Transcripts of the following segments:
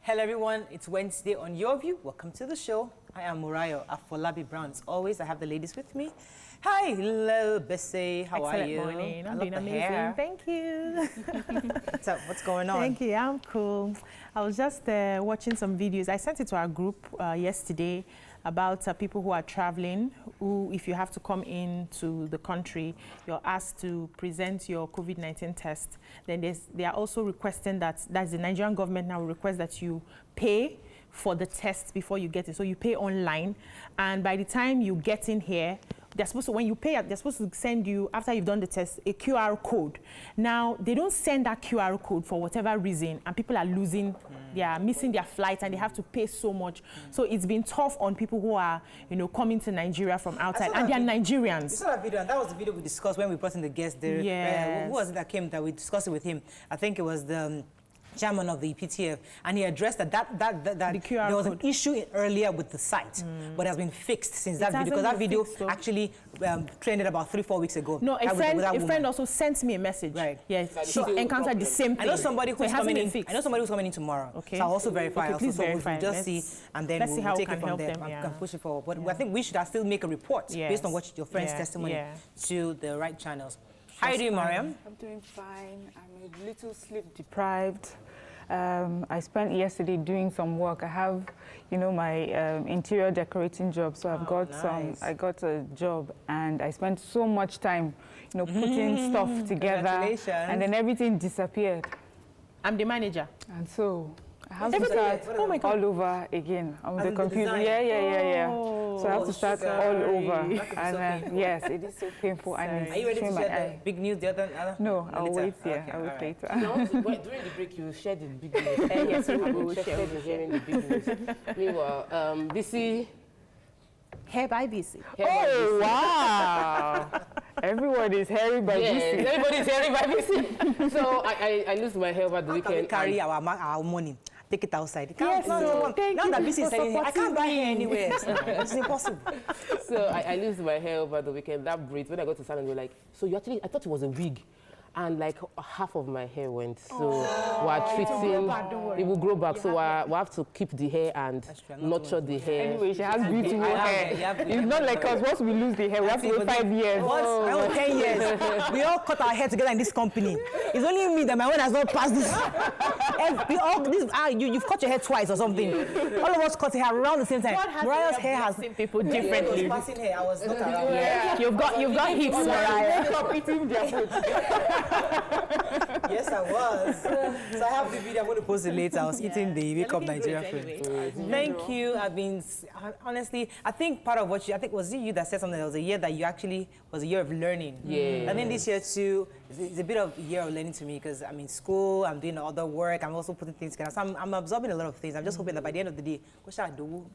Hello everyone, it's Wednesday on Your View. Welcome to the show. I am Murayo Afolabi Brown. As always, I have the ladies with me. Hi, hello, Bessie. How are you? Excellent morning. I'm I doing love the amazing. hair. Thank you. What's up? What's going on? Thank you. I'm cool. I was just watching some videos. I sent it to our group yesterday about people who are traveling, who, if you have to come into the country, you're asked to present your COVID-19 test. Then they are also requesting that's the Nigerian government now request that you pay for the test before you get it. So you pay online, and by the time you get in here, they're supposed to, when you pay, they're supposed to send you, after you've done the test, a QR code. Now, they don't send that QR code for whatever reason, and people are losing, they are missing their flights, and they have to pay so much. So it's been tough on people who are, coming to Nigeria from outside, and they are Nigerians. You saw that video, and that was the video we discussed when we brought in the guest there. Yes. Who was it that came that we discussed it with him? I think it was the chairman of the PTF, and he addressed that the QR there was code. an issue earlier with the site, but it has been fixed since that video, because that video actually trended about 3-4 weeks ago. No, a friend also sent me a message. Right. Yes, she encountered the same thing. I know somebody who's coming in. Fixed. I know somebody who's coming in tomorrow. Okay. So I'll also verify. Okay, please verify. We'll just see, and then we'll take it from there. I can push it forward. But I think we should still make a report based on what your friend's testimony to the right channels. How are you doing, Mariam? I'm doing fine. I'm a little sleep deprived. I spent yesterday doing some work. I have, my interior decorating job. So I've got I got a job, and I spent so much time, putting stuff together, and then everything disappeared. I'm the manager. And so I have to start all over again on the computer. Yeah. So I have to start all over. And yes, it is so painful. And are you ready to share the big news? No, I'll wait here. I will later. During the break, you shared the big news. Yes, we will share in hearing the big news. Meanwhile, BC. Hair by BC. Oh, wow. Everyone is hairy by BC. Everybody is hairy by BC. So I lose my hair over the weekend. Can we carry our money? Take it outside. Yes, now that BC is saying, I can't buy hair anywhere. It's impossible. So I lose my hair over the weekend. That braids. When I got to salon, they were like, so you actually, I thought it was a wig. And like half of my hair went. So we're treating, it will grow back. So we have to keep the hair and nurture the hair. Anyway, she has beautiful hair. It's not like us. Once we lose the hair, we have to wait 5 years. Once 10 years. We all cut our hair together in this company. It's only me that my one has not passed this. You've cut your hair twice or something. All of us cut hair around the same time. Mariah's hair has seen people differently. I was passing hair. I was not around. Yeah. You've got hips, Mariah. Stop eating their food. Yes, I was. So I have the video. I'm going to post it later. I was eating the Wake Up Nigeria food. Thank you. Honestly, I think part of what was it you that said something? There was a year that you actually was a year of learning. Yeah. I think this year too is a bit of a year of learning to me, because I'm in school, I'm doing other work, I'm also putting things together. So I'm absorbing a lot of things. I'm just hoping that by the end of the day, what should I do?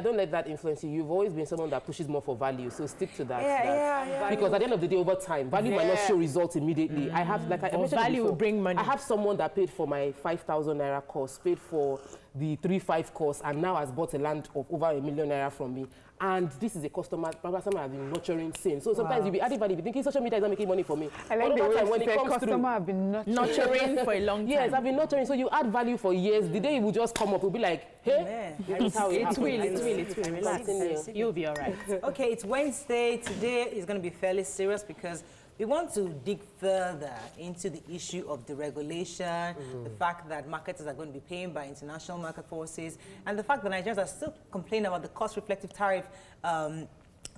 Don't let that influence you. You've always been someone that pushes more for value, so stick to that. Yeah. Because at the end of the day, over time, value might not show results immediately. I have, like I mentioned value before, will bring money. I have someone that paid for my 5,000 naira course, paid for the 3-5 course, and now has bought a land of over ₦1 million from me. And this is a customer I've been nurturing since. So sometimes you'll be adding value, thinking social media is not making money for me. I like the way when it comes customer have been nurturing for a long time. Yes, I've been nurturing. So you add value for years. The day it will just come up, we'll be like, hey, this is how it will. Relax. You'll be all right. Okay, it's Wednesday. Today is going to be fairly serious because we want to dig further into the issue of deregulation, the fact that marketers are going to be paying by international market forces, and the fact that Nigerians are still complaining about the cost-reflective tariff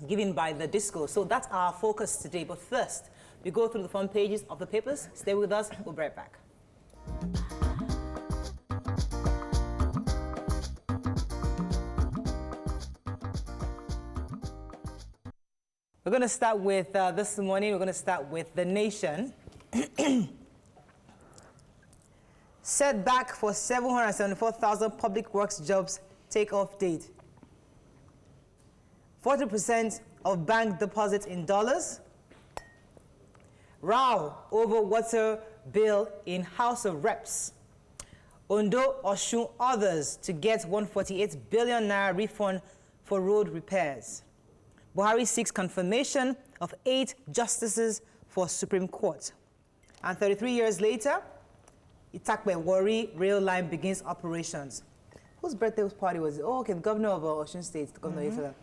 given by the DISCO. So that's our focus today. But first, we go through the front pages of the papers. Stay with us. We'll be right back. We're going to start with, this morning, we're going to start with The Nation. Setback for 774,000 public works jobs take-off date. 40% of bank deposits in dollars. Row over water bill in House of Reps. Ondo, Osun, others to get 148 billion naira refund for road repairs. Buhari seeks confirmation of 8 justices for Supreme Court. And 33 years later, Itakpe Warri rail line begins operations. Whose birthday party was it? Oh, okay, the governor of Osun State, the governor of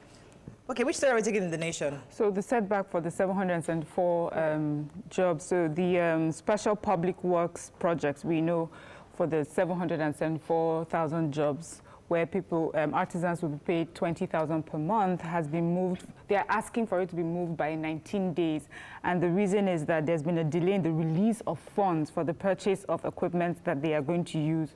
Okay, which story are we taking in the nation? So the setback for the 774 jobs, so the special public works projects, we know for the 774,000 jobs where people, artisans will be paid 20,000 per month has been moved. They are asking for it to be moved by 19 days. And the reason is that there's been a delay in the release of funds for the purchase of equipment that they are going to use,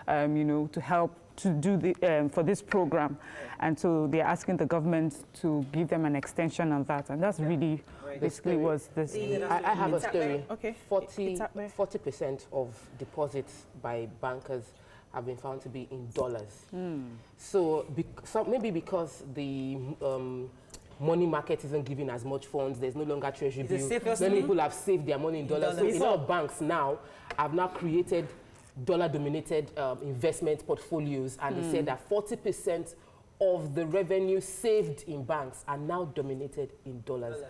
you know, to help to do the, for this program. And so they're asking the government to give them an extension on that. And that's really basically was this. I have a story. Okay. 40% of deposits by bankers have been found to be in dollars. So maybe because the money market isn't giving as much funds, there's no longer treasury bills. Many people have saved their money in dollars. So a lot of banks now have now created dollar-dominated investment portfolios, and they said that 40% of the revenue saved in banks are now dominated in dollars.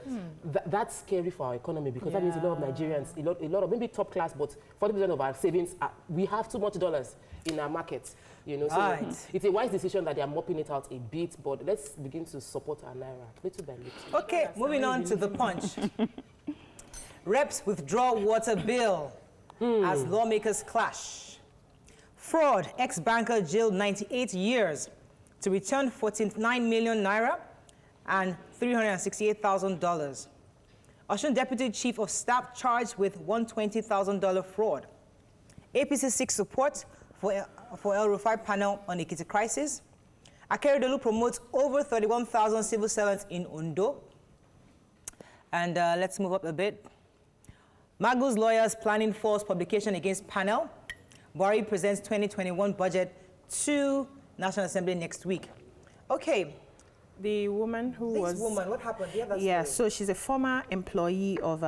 That's scary for our economy, because that means a lot of Nigerians, a lot of maybe top class, but 40% of our savings, we have too much dollars in our markets. You know, so it's a wise decision that they are mopping it out a bit, but let's begin to support our naira little by little. Okay, moving on to the punch. Reps withdraw water bill as lawmakers clash. Fraud, ex-banker jailed 98 years to return 49 million naira and $368,000. Osun Deputy Chief of Staff charged with $120,000 fraud. APC seeks support for El Rufai panel on Ekiti crisis. Akeredolu promotes over 31,000 civil servants in Ondo. And let's move up a bit. Magu's lawyers planning false publication against panel. Buhari presents 2021 budget to National Assembly next week. Okay. The woman who This was... woman, what happened? Do you have that Yeah, story? so she's a former employee of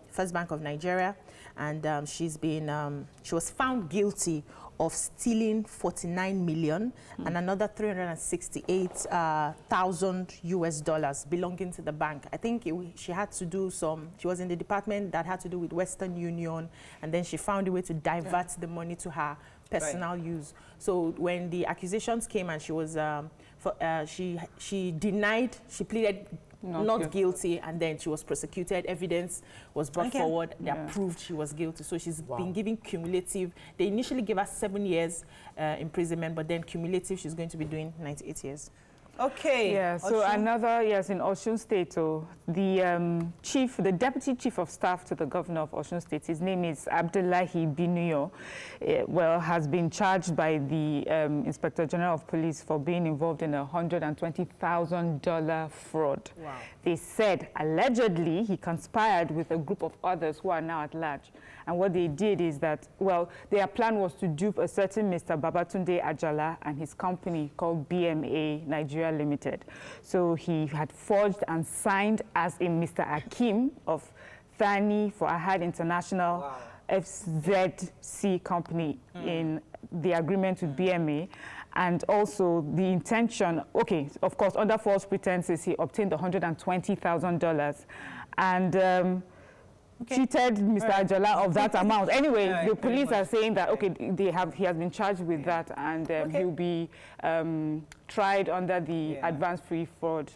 First Bank of Nigeria, and she's been, she was found guilty of stealing 49 million and another 368,000 US dollars belonging to the bank. I think she had to do she was in the department that had to do with Western Union, and then she found a way to divert the money to her personal use. So when the accusations came and she was, she denied, she pleaded not guilty, and then she was prosecuted. Evidence was brought forward. They proved she was guilty. So she's been given cumulative. They initially gave her 7 years imprisonment, but then cumulative, she's going to be doing 98 years. Okay. Yeah, so another, yes, in Osun State, so the Deputy Chief of Staff to the Governor of Osun State, his name is Abdullahi Binuyo, well, has been charged by the Inspector General of Police for being involved in a $120,000 fraud. Wow. They said, allegedly, he conspired with a group of others who are now at large. And what they did is that, well, their plan was to dupe a certain Mr. Babatunde Ajala and his company called BMA Nigeria Limited. So he had forged and signed as a Mr. Akim of Thani for Ahad International FZC company in the agreement with BMA. And also the intention, okay, of course, under false pretenses, he obtained $120,000 and cheated Mr. Ajala of that amount. Anyway, the police are saying that, okay, he has been charged with that, and he'll be tried under the advanced free fraud.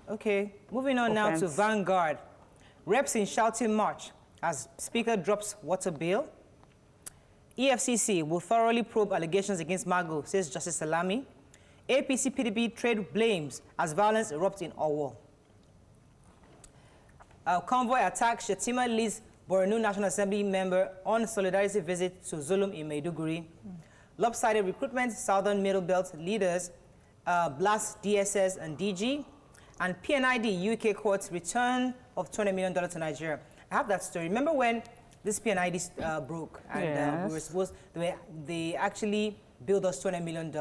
Okay, moving on now to Vanguard. Reps in shouting march as Speaker drops water bill. EFCC will thoroughly probe allegations against Magu, says Justice Salami. APC PDP trade blames as violence erupts in Owo. Convoy attacks Shetima leads Borno National Assembly member on solidarity visit to Zulum in Maiduguri. Lopsided recruitment, Southern Middle Belt leaders blast DSS and DG. And PNID UK courts return of $20 million to Nigeria. I have that story. Remember when this PNID broke and we were supposed, they actually billed us $20 million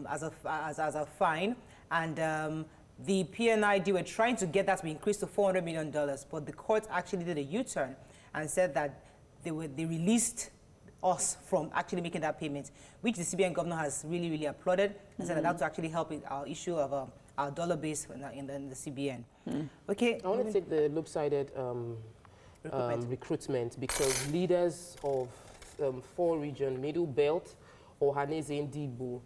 as a fine, and the PNID were trying to get that to be increased to $400 million, but the court actually did a U-turn and said that they released us from actually making that payment, which the CBN governor has really, really applauded and said that that would actually help with our issue of our dollar base in the CBN. Okay. I want to take the lopsided recruitment, because leaders of 4 regions: Middle Belt, Ohaneze Ndigbo,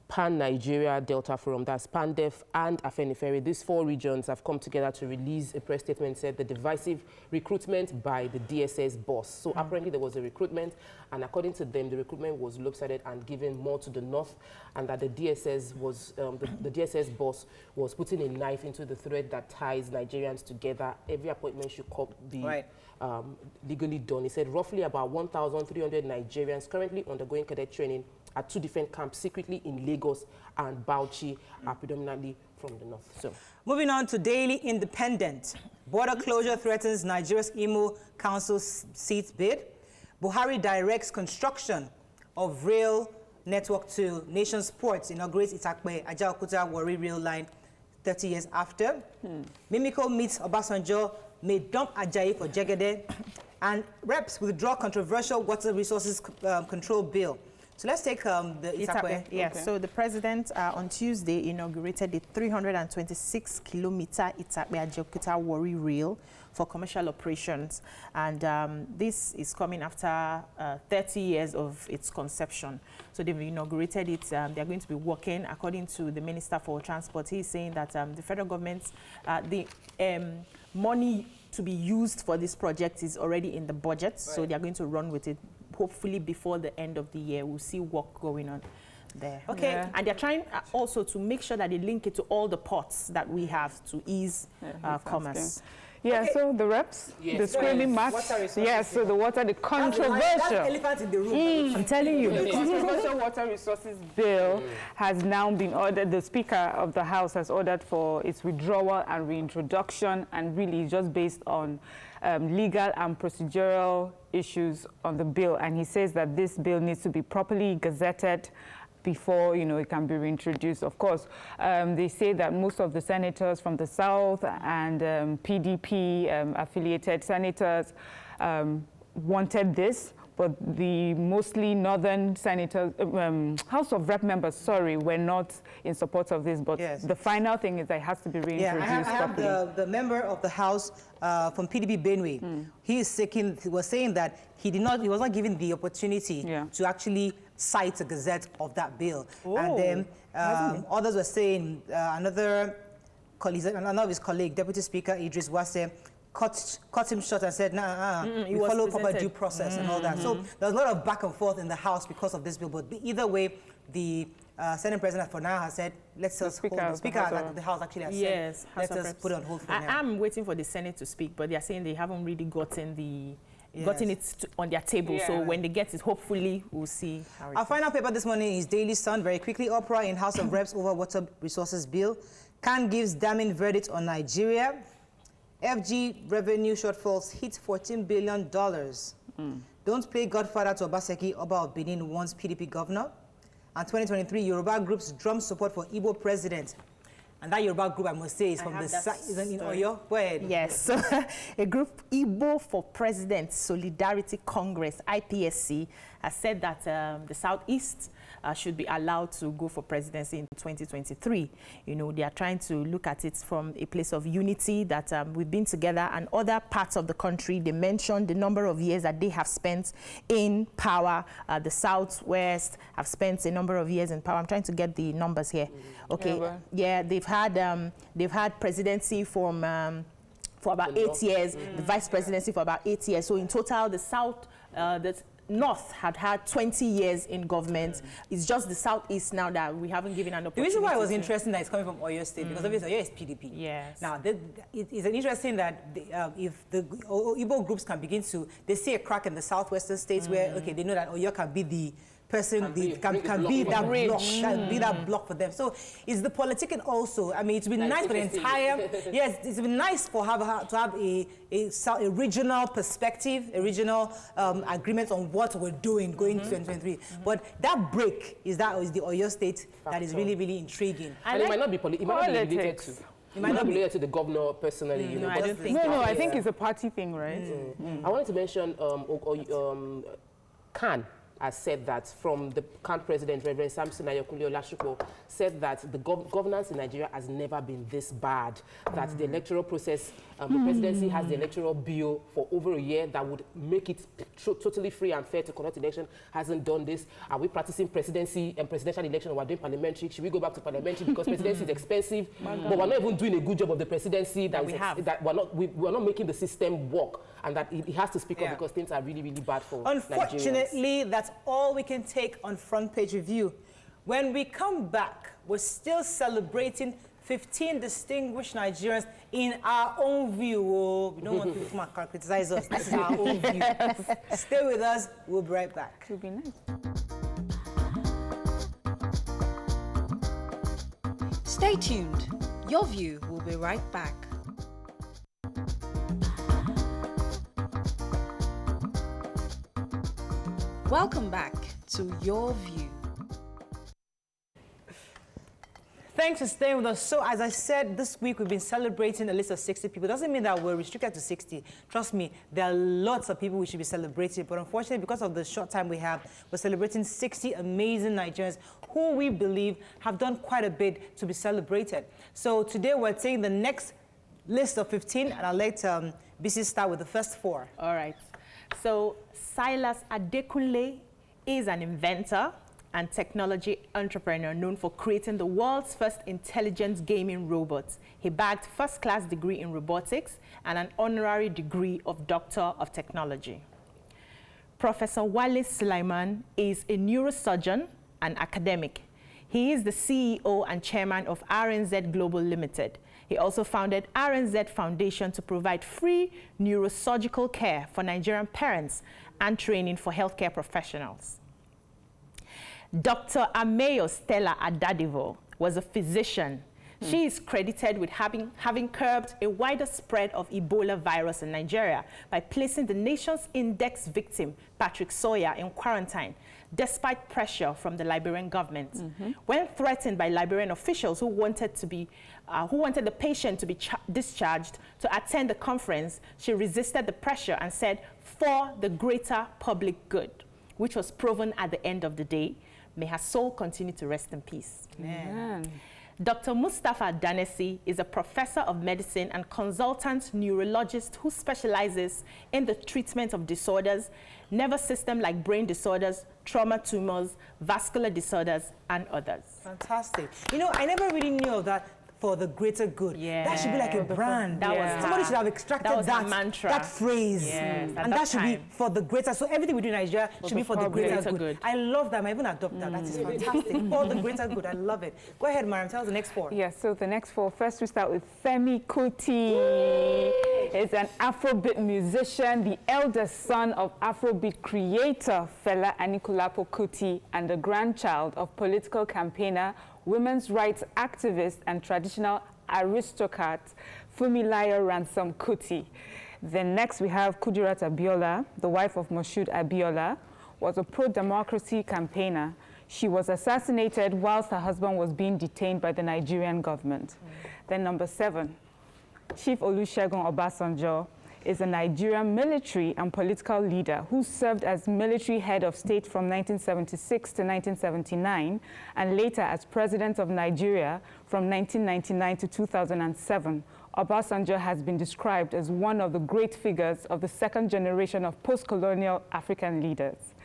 Pan-Nigeria Delta Forum, that's PANDEF and Afenifere. These 4 regions have come together to release a press statement, said the divisive recruitment by the DSS boss. So apparently there was a recruitment, and according to them, the recruitment was lopsided and given more to the north, and that the DSS was, the DSS boss was putting a knife into the thread that ties Nigerians together. Every appointment should be legally done. He said roughly about 1,300 Nigerians currently undergoing cadet training at 2 different camps secretly in Lagos and Bauchi are predominantly from the north. So, moving on to Daily Independent. Border closure threatens Nigeria's Imo Council seat bid. Buhari directs construction of rail network to nation's ports, inaugurates Itakpe Ajaokuta Warri rail line 30 years after. Mimiko meets Obasanjo, may dump Ajayi for Jegede, and reps withdraw controversial water resources control bill. So let's take the Itakwe. Yes, okay. So the president on Tuesday inaugurated the 326-kilometer Itakpe-Ajaokuta Warri rail for commercial operations. And this is coming after 30 years of its conception. So they've inaugurated it. They're going to be working, according to the Minister for Transport. He's saying that the federal government, the money to be used for this project is already in the budget. Right. So they're going to run with it. Hopefully before the end of the year, we'll see work going on there. Okay, yeah. And they're trying also to make sure that they link it to all the ports that we have to ease commerce. Yeah, okay. So the reps, the screaming match. Yes, so the water, the controversial. That's the elephant in the room. I'm telling you, the controversial water resources bill has now been ordered. The Speaker of the House has ordered for its withdrawal and reintroduction, and really just based on legal and procedural issues on the bill. And he says that this bill needs to be properly gazetted before, it can be reintroduced. Of course, they say that most of the senators from the South and PDP affiliated senators wanted this, but the mostly northern senators, House of Rep members, were not in support of this. But the final thing is that it has to be reintroduced properly. I have the member of the House from PDP Benue. He was saying that he was not given the opportunity to actually cite a gazette of that bill. And then others were saying, another of his colleague, Deputy Speaker Idris Wase, cut him short and said, we follow proper due process and all that. So there's a lot of back and forth in the House because of this bill. But either way, the Senate President for now has said, let's just hold the Speaker of the House actually has said, let's just put it on hold for now. I'm waiting for the Senate to speak, but they're saying they haven't really gotten it on their table. So when they get it, hopefully we'll see how it Our final paper this morning is Daily Sun. Very quickly, uproar in House of Reps over water resources bill. Khan gives damning verdict on Nigeria. FG revenue shortfalls hit $14 billion. Don't play Godfather to Obaseki, Oba of Benin wants PDP governor. And 2023, Yoruba groups drum support for Igbo president. And that Yoruba group, I must say, is from the side, in Oyo. Go ahead. Yes, so a group, Igbo for President Solidarity Congress, IPSC, has said that the Southeast should be allowed to go for presidency in 2023. They are trying to look at it from a place of unity, that we've been together, and other parts of the country, they mentioned the number of years that they have spent in power. The Southwest have spent a number of years in power. I'm trying to get the numbers here. Okay, they've had presidency for about 8 years, the vice presidency for about 8 years. So in total, the North had 20 years in government. It's just the Southeast now that we haven't given an opportunity. The reason why it was interesting that it's coming from Oyo State, because obviously Oyo is PDP. Yes. Now, it's interesting that if the Igbo groups can begin to, they see a crack in the southwestern states where, they know that Oyo can be the person, can be that block for them. So it's the politicking also. I mean, it's been nice for the entire, it's been nice to have a regional perspective, a regional agreement on what we're doing going to 2023. But that break is the Oyo State that is really, really intriguing. And it might not be related to. It might not be related to the governor personally. No, I don't think. I think it's a party thing, right? I wanted to mention Khan. has said that, from the current president, Reverend Samson Ayokunle Olasupo, said that the governance in Nigeria has never been this bad, that the electoral process, the presidency has the electoral bill for over a year that would make it totally free and fair to conduct election, hasn't done this. Are we practicing presidency and presidential election, or we're doing parliamentary? Should we go back to parliamentary because presidency is expensive, but we're not even doing a good job of the presidency that we're not making the system work, and that it has to speak up because things are really, really bad for Unfortunately, Nigerians. that's all we can take on Front Page Review. When we come back, we're still celebrating 15 distinguished Nigerians in our own view. Oh, we don't want people to criticize us. This is our own view. Stay with us. We'll be right back. It would be nice. Stay tuned. Your View will be right back. Welcome back to Your View. Thanks for staying with us. So, as I said, this week we've been celebrating a list of 60 people. Doesn't mean that we're restricted to 60. Trust me, there are lots of people we should be celebrating. But unfortunately, because of the short time we have, we're celebrating 60 amazing Nigerians who we believe have done quite a bit to be celebrated. So today we're taking the next list of 15, and I'll let BC start with the first 4. All right. So Silas Adekunle is an inventor and technology entrepreneur known for creating the world's first intelligent gaming robots. He bagged first-class degree in robotics and an honorary degree of Doctor of Technology. Professor Wale Sulaiman is a neurosurgeon and academic. He is the CEO and chairman of RNZ Global Limited. He also founded RNZ Foundation to provide free neurosurgical care for Nigerian parents and training for healthcare professionals. Dr. Ameyo Stella Adadivo was a physician. She is credited with having curbed a wider spread of Ebola virus in Nigeria by placing the nation's index victim, Patrick Sawyer, in quarantine, despite pressure from the Liberian government. When threatened by Liberian officials who wanted the patient to be discharged to attend the conference, she resisted the pressure and said, "For the greater public good," which was proven at the end of the day. May her soul continue to rest in peace. Amen. Dr. Mustafa Danesi is a professor of medicine and consultant neurologist who specializes in the treatment of disorders, nervous system like brain disorders, trauma tumors, vascular disorders, and others. Fantastic. You know, I never really knew of that. For the greater good. Yeah. That should be like a brand. That was somebody should have extracted that mantra. That phrase. Yes, and that should be for the greater. So everything we do in Nigeria should be for the greater good. I love that. I even adopt that. That is fantastic. For the greater good. I love it. Go ahead, Mariam. Tell us the next 4. Yes, so the next 4. First, we start with Femi Kuti. He's an Afrobeat musician, the eldest son of Afrobeat creator Fela Anikulapo Kuti, and the grandchild of political campaigner, women's rights activist, and traditional aristocrat Funmilayo Ransom Kuti. Then next we have Kudirat Abiola, the wife of Moshood Abiola, was a pro-democracy campaigner. She was assassinated whilst her husband was being detained by the Nigerian government. Then number 7, Chief Olusegun Obasanjo is a Nigerian military and political leader who served as military head of state from 1976 to 1979 and later as president of Nigeria from 1999 to 2007. Obasanjo has been described as one of the great figures of the second generation of post-colonial African leaders.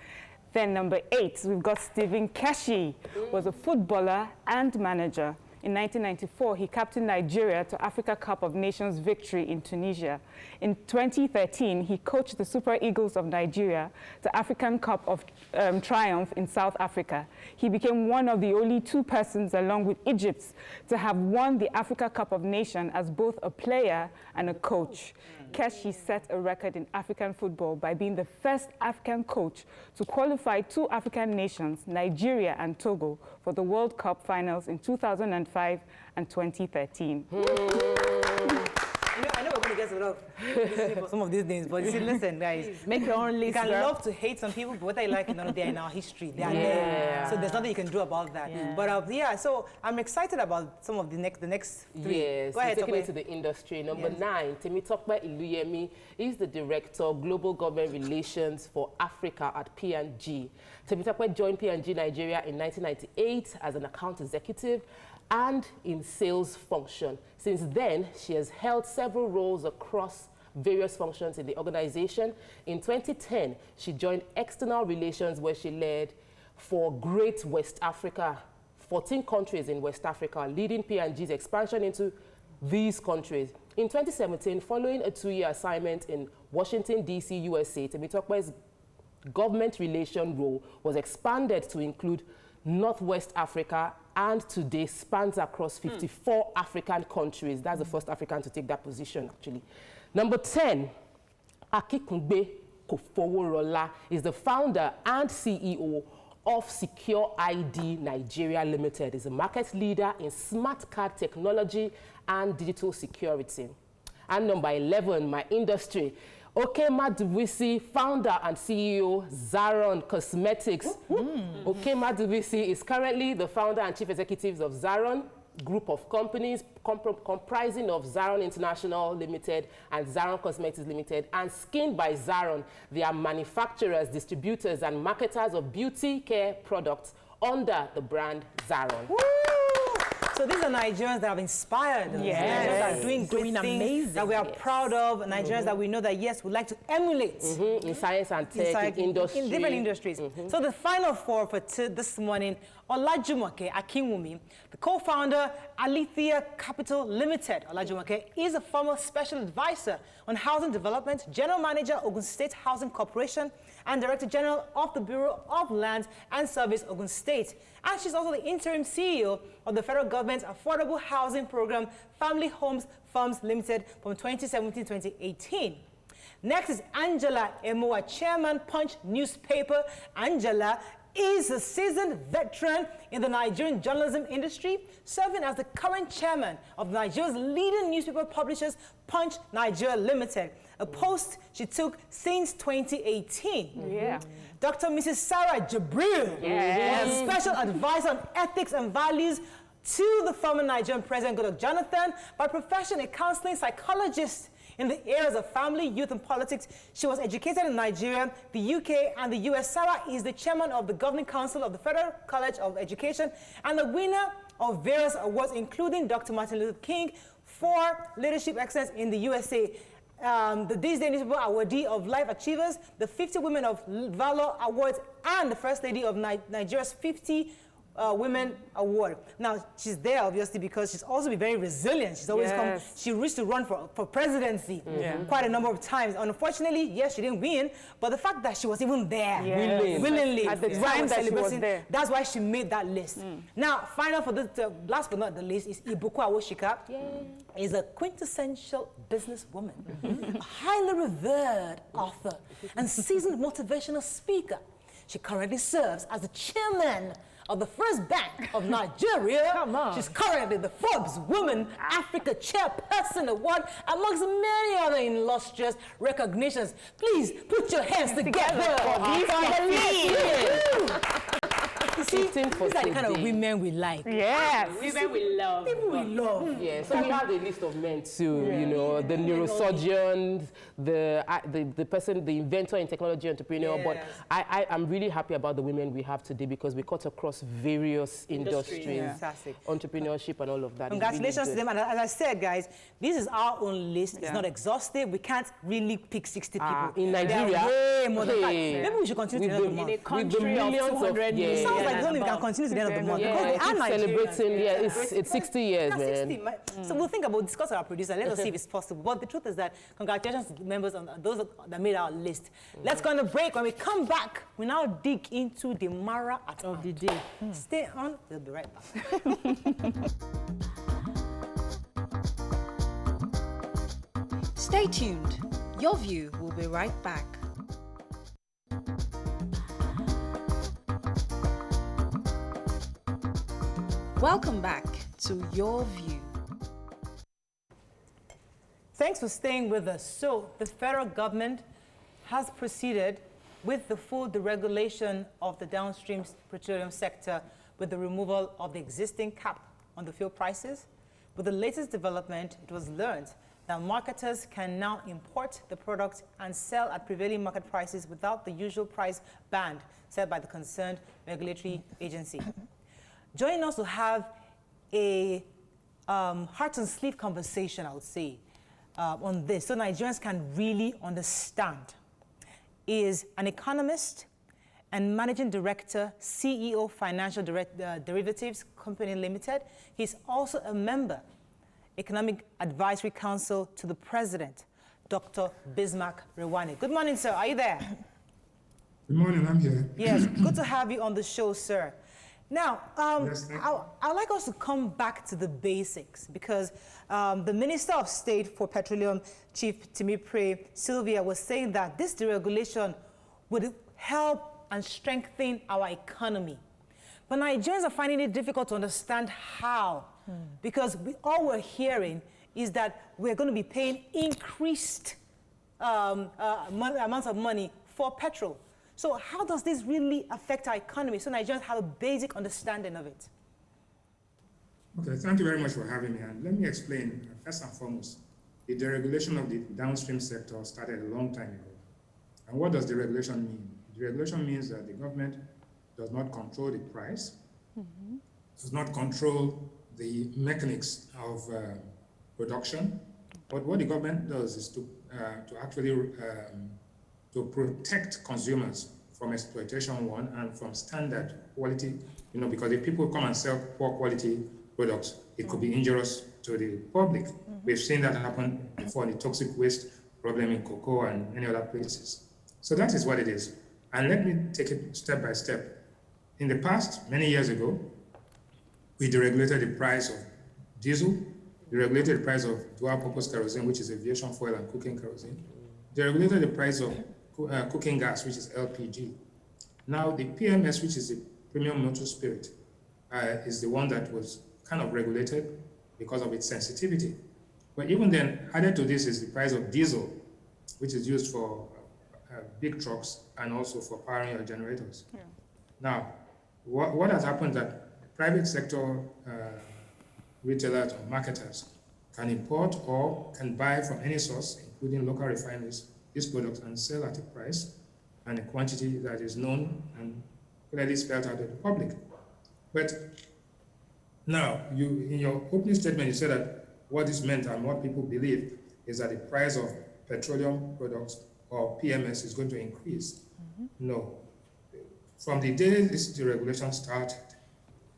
Then number 8, we've got Stephen Keshi, was a footballer and manager. In 1994, he captained Nigeria to Africa Cup of Nations victory in Tunisia. In 2013, he coached the Super Eagles of Nigeria to African Cup of Triumph in South Africa. He became one of the only 2 persons, along with Egypt, to have won the Africa Cup of Nations as both a player and a coach. Keshi set a record in African football by being the first African coach to qualify 2 African nations, Nigeria and Togo, for the World Cup finals in 2005 and 2013. You know, I know we're going to gets a lot of listening for some of these things. But you see, listen, guys. Make your own list. You can girl. love to hate some people, but whether you like it or not, they're in our history. They are there. So there's nothing you can do about that. Yeah. But yeah, so I'm excited about some of the next three. Yes, Go ahead, taking Tokwe. it to the industry. Number Yes. 9, Temitope Iluyemi is the Director, Global Government Relations for Africa at P&G. Temitope joined P&G Nigeria in 1998 as an account executive and in sales function. Since then, she has held several roles across various functions in the organization. In 2010, she joined External Relations, where she led for Great West Africa, 14 countries in West Africa, leading P&G's expansion into these countries. In 2017, following a 2-year assignment in Washington, D.C., USA, Temitope's government relation role was expanded to include Northwest Africa, and today spans across 54 African countries. That's the first African to take that position, actually. Number 10, Akikungbe Kofoworola is the founder and CEO of Secure ID Nigeria Limited. Is a market leader in smart card technology and digital security. And number 11, my industry, Okema Duvisi, founder and CEO, Zaron Cosmetics. Okema Duvisi is currently the founder and chief executive of Zaron Group of companies, comprising of Zaron International Limited and Zaron Cosmetics Limited, and Skin by Zaron. They are manufacturers, distributors, and marketers of beauty care products under the brand Zaron. Woo! So these are Nigerians that have inspired us. Yes. Nigerians that are doing Doing great things amazing. that we are proud of. Nigerians that we know that, yes, we'd like to emulate. In science and tech, in industry. In different industries. So the final four for this morning, Olajumoke Akinwumi, the co-founder, Alethea Capital Limited. Olajumoke is a former special advisor on housing development, general manager, Ogun State Housing Corporation, and director general of the Bureau of Land and Service, Ogun State. And she's also the interim CEO of the federal government's affordable housing program, Family Homes Farms Limited, from 2017-2018. Next is Angela Emoa, chairman, Punch newspaper. Angela is a seasoned veteran in the Nigerian journalism industry, serving as the current chairman of Nigeria's leading newspaper publishers, Punch Nigeria Limited, a post she took since 2018. Yeah. Dr. Mrs. Sarah Jabril, was special advisor on ethics and values to the former Nigerian President Goodluck Jonathan, by profession a counseling psychologist in the areas of family, youth, and politics. She was educated in Nigeria, the UK, and the US. Sarah is the chairman of the Governing Council of the Federal College of Education and the winner of various awards, including Dr. Martin Luther King for Leadership Excellence in the USA, the This Day Newspaper Awardee of Life Achievers, the 50 Women of Valor Awards, and the First Lady of Nigeria's 50 Women Award. Now, she's there obviously because she's also been very resilient. She's always come, she reached to run for presidency quite a number of times. Unfortunately, yes, she didn't win, but the fact that she was even there willingly, at the is why time we're that she was celebrating. there. That's why she made that list. Now, final for this, last but not the least, is Ibuku Awoshika. Is a quintessential businesswoman, a highly revered author, and seasoned motivational speaker. She currently serves as the chairman of the First Bank of Nigeria. Come on. She's currently the Forbes Women Africa Chairperson Award, amongst many other illustrious recognitions. Please put your hands together for the list. You see, these are the kind of women we like. Yes. Women we love. People we love. Yeah, so we have a list of men too, you know, the neurosurgeon, the person, the inventor and technology entrepreneur. But I am really happy about the women we have today because we cut across various industries, Fantastic. entrepreneurship and all of that. Congratulations to them. And as I said, guys, this is our own list. It's not exhaustive. We can't really pick 60 people. In Nigeria, There are way more than that. Maybe we should continue to the end of the month. In a country of 200 million. It sounds like only we can continue to the end of the month. Because they are Nigerians. celebrating, it's 60 years, That's man. 60. So we'll think about, discuss with our producer. Let us see if it's possible. But the truth is that congratulations to the members on those that made our list. Let's go on a break. When we come back, we now dig into the Mara at Of the day. Stay on. We'll be right back. Stay tuned. Your View will be right back. Welcome back to Your View. thanks for staying with us. So the federal government has proceeded with the full deregulation of the downstream petroleum sector with the removal of the existing cap on the fuel prices. With the latest development, it was learned that marketers can now import the product and sell at prevailing market prices without the usual price band set by the concerned regulatory agency. Joining us to have a heart and sleeve conversation, I would say, on this, so Nigerians can really understand, is an economist and managing director, CEO, Financial Derivatives Company Limited. He's also a member, Economic Advisory Council to the President, Dr. Bismarck Rewane. Good morning, sir. Are you there? Good morning, I'm here. Yes, good to have you on the show, sir. Now, Yes, I'd like us to come back to the basics because the Minister of State for Petroleum, Chief Timipre Sylvia, was saying that this deregulation would help and strengthen our economy. But Nigerians are finding it difficult to understand how, because all we're hearing is that we're going to be paying increased amounts of money for petrol. So how does this really affect our economy so Nigerians have a basic understanding of it? Okay, thank you very much for having me. And let me explain, first and foremost, the deregulation of the downstream sector started a long time ago. And what does deregulation mean? Deregulation means that the government does not control the price, does not control the mechanics of production, but what the government does is to actually to protect consumers from exploitation, one, and from standard quality, because if people come and sell poor quality products, it could be injurious to the public. We've seen that happen before, the toxic waste problem in cocoa and many other places. So that is what it is. And let me take it step by step. In the past, many years ago, we deregulated the price of diesel, deregulated the price of dual-purpose kerosene, which is aviation fuel and cooking kerosene, deregulated the price of cooking gas, which is LPG. Now, the PMS, which is the premium motor spirit, is the one that was kind of regulated because of its sensitivity. But even then, added to this is the price of diesel, which is used for big trucks and also for powering your generators. Yeah. Now, what has happened that the private sector retailers or marketers can import or can buy from any source, including local refineries, these products and sell at a price and a quantity that is known and clearly spelled out to the public. But now, in your opening statement, you said that what this meant and what people believe is that the price of petroleum products or PMS is going to increase. No. From the day this deregulation started,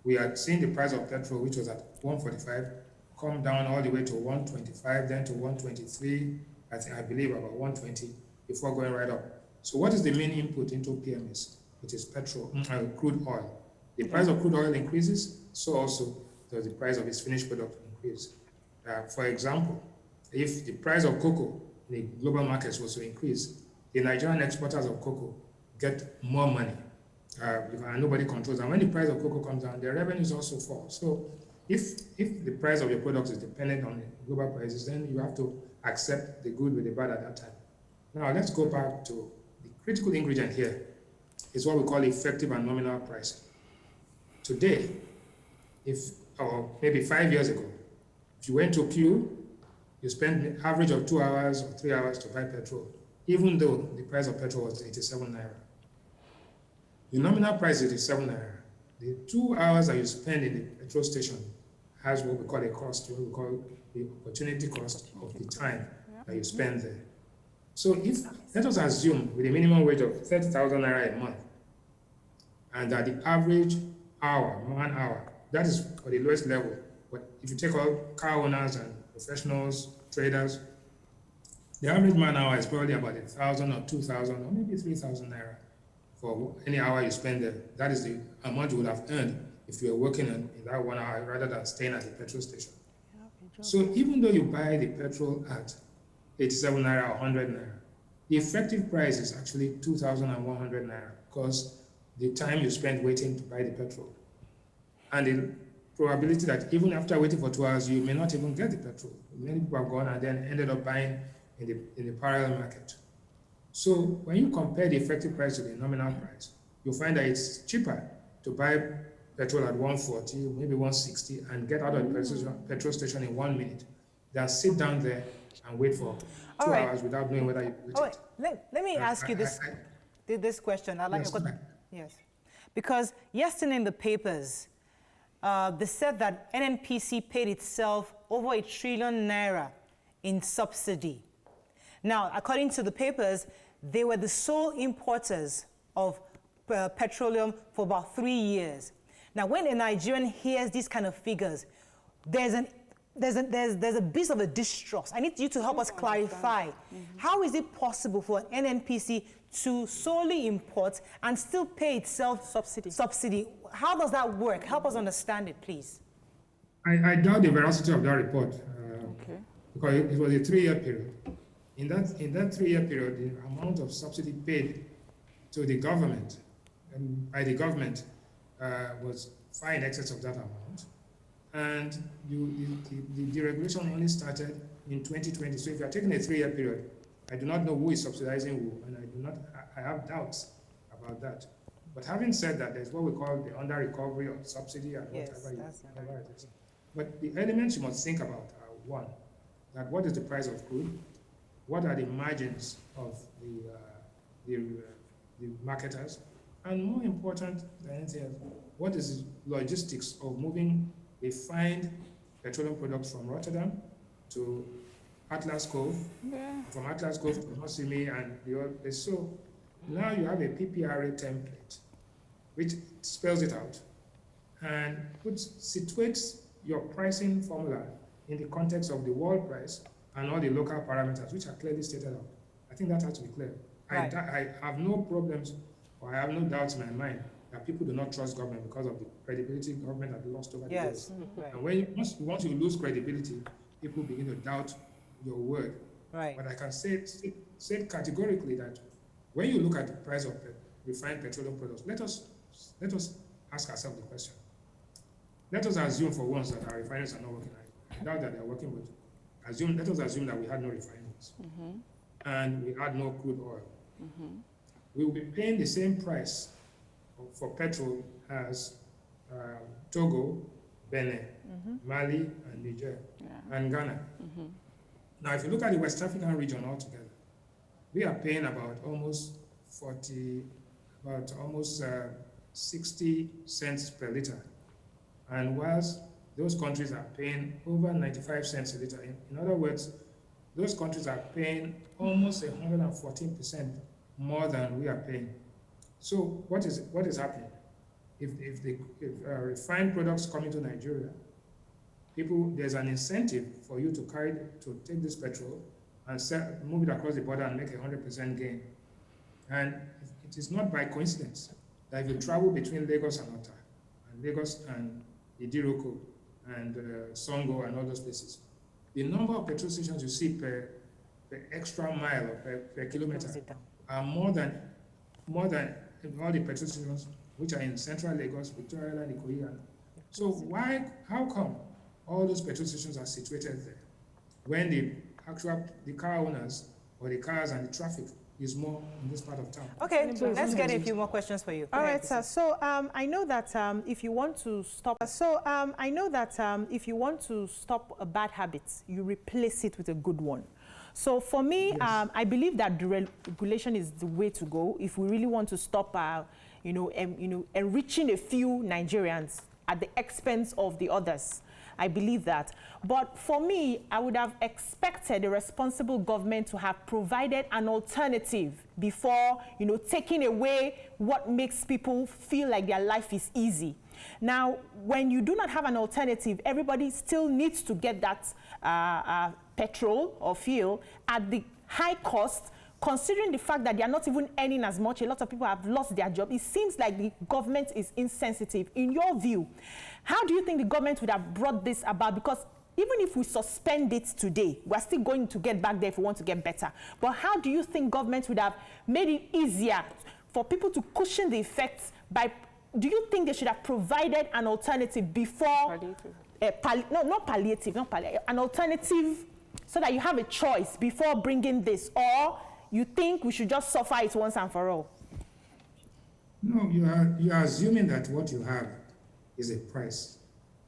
we had seen the price of petrol, which was at 145, come down all the way to 125, then to 123, I believe about 120, before going right up. So what is the main input into PMS? It is petrol, crude oil. The price of crude oil increases, so also does the price of its finished product increase. For example, if the price of cocoa in the global markets was to increase, the Nigerian exporters of cocoa get more money, and nobody controls. And when the price of cocoa comes down, their revenues also fall. So if the price of your product is dependent on the global prices, then you have to accept the good with the bad at that time. Now let's go back to the critical ingredient here. Is what we call effective and nominal pricing. Today, or maybe 5 years ago, if you went to queue, you spent an average of 2 hours or 3 hours to buy petrol, even though the price of petrol was 87 naira. The nominal price is 87 naira. The 2 hours that you spend in the petrol station has what we call a cost, what we call the opportunity cost of the time that you spend there. So let us assume with a minimum wage of 30,000 naira a month, and that the average hour, 1 hour, that is for the lowest level. But if you take all car owners and professionals, traders, the average man hour is probably about 1,000 or 2,000 or maybe 3,000 naira for any hour you spend there. That is the amount you would have earned if you were working in that 1 hour rather than staying at the petrol station. So even though you buy the petrol at 87 naira or 100 naira, the effective price is actually 2,100 naira because the time you spend waiting to buy the petrol. And the probability that even after waiting for 2 hours, you may not even get the petrol. Many people have gone and then ended up buying in the parallel market. So when you compare the effective price to the nominal price, you'll find that it's cheaper to buy petrol at 140, maybe 160, and get out of the petrol station in 1 minute than sit down there and wait for 2 hours without knowing whether you quit it. Let me ask you this question. Yes. Because yesterday in the papers, they said that NNPC paid itself over ₦1 trillion in subsidy. Now, according to the papers, they were the sole importers of petroleum for about 3 years. Now, when a Nigerian hears these kind of figures, there's a bit of a distrust. I need you to help us clarify. How is it possible for an NNPC to solely import and still pay itself subsidy? How does that work? Help us understand it, please. I doubt the veracity of that report because it was a 3-year period. In that 3-year period, the amount of subsidy paid to the government by the government was far in excess of that amount. And the deregulation only started in 2020. So if you are taking a 3-year period, I do not know who is subsidizing who, and I have doubts about that. But having said that, there's what we call the under recovery of subsidy and whatever it is. But the elements you must think about are, one, that what is the price of crude? What are the margins of the marketers? And more important than anything else, what is the logistics of moving refined petroleum products from Rotterdam to Atlas Cove, from Atlas Cove to Mosimi and the other place. So now you have a PPRA template which spells it out and situates your pricing formula in the context of the world price and all the local parameters, which are clearly stated out. I think that has to be clear. Right. I have no problems, or I have no doubts in my mind that people do not trust government because of the credibility government has lost over the years. Right. And once you lose credibility, people begin to doubt your word. Right. But I can say categorically that when you look at the price of refined petroleum products, let us ask ourselves the question. Let us assume for once that our refineries are not working. I doubt that they are working, but let us assume that we had no refineries and we had no crude oil. We will be paying the same price for petrol as Togo, Benin, Mali, and Niger, and Ghana. Now, if you look at the West African region altogether, we are paying about almost 60 cents per liter. And whilst those countries are paying over 95 cents a liter, in other words, those countries are paying almost 114% more than we are paying. So what is happening? If refined products come into Nigeria, there's an incentive for you to take this petrol and move it across the border and make 100% gain. And it is not by coincidence that if you travel between Lagos and Ota, and Lagos and Idiroko, and Songo and all those places, the number of petrol stations you see per extra mile or per kilometer are more than all the petrol stations which are in central Lagos, Victoria Island, Ikoyi. So how come all those petrol stations are situated there when the car owners or the cars and the traffic is more in this part of town? Okay, let's get a few more questions for you. All right, sir. So I know that if you want to stop, a bad habit, you replace it with a good one. So for me, yes. I believe that deregulation is the way to go if we really want to stop, enriching a few Nigerians at the expense of the others. I believe that. But for me, I would have expected a responsible government to have provided an alternative before, taking away what makes people feel like their life is easy. Now, when you do not have an alternative, everybody still needs to get that petrol or fuel at the high cost. Considering the fact that they are not even earning as much, a lot of people have lost their job. It seems like the government is insensitive. In your view, how do you think the government would have brought this about? Because even if we suspend it today, we're still going to get back there if we want to get better. But how do you think government would have made it easier for people to cushion the effects by do you think they should have provided an alternative before? Not palliative, an alternative so that you have a choice before bringing this, or you think we should just suffer it once and for all? No, you are assuming that what you have is a price.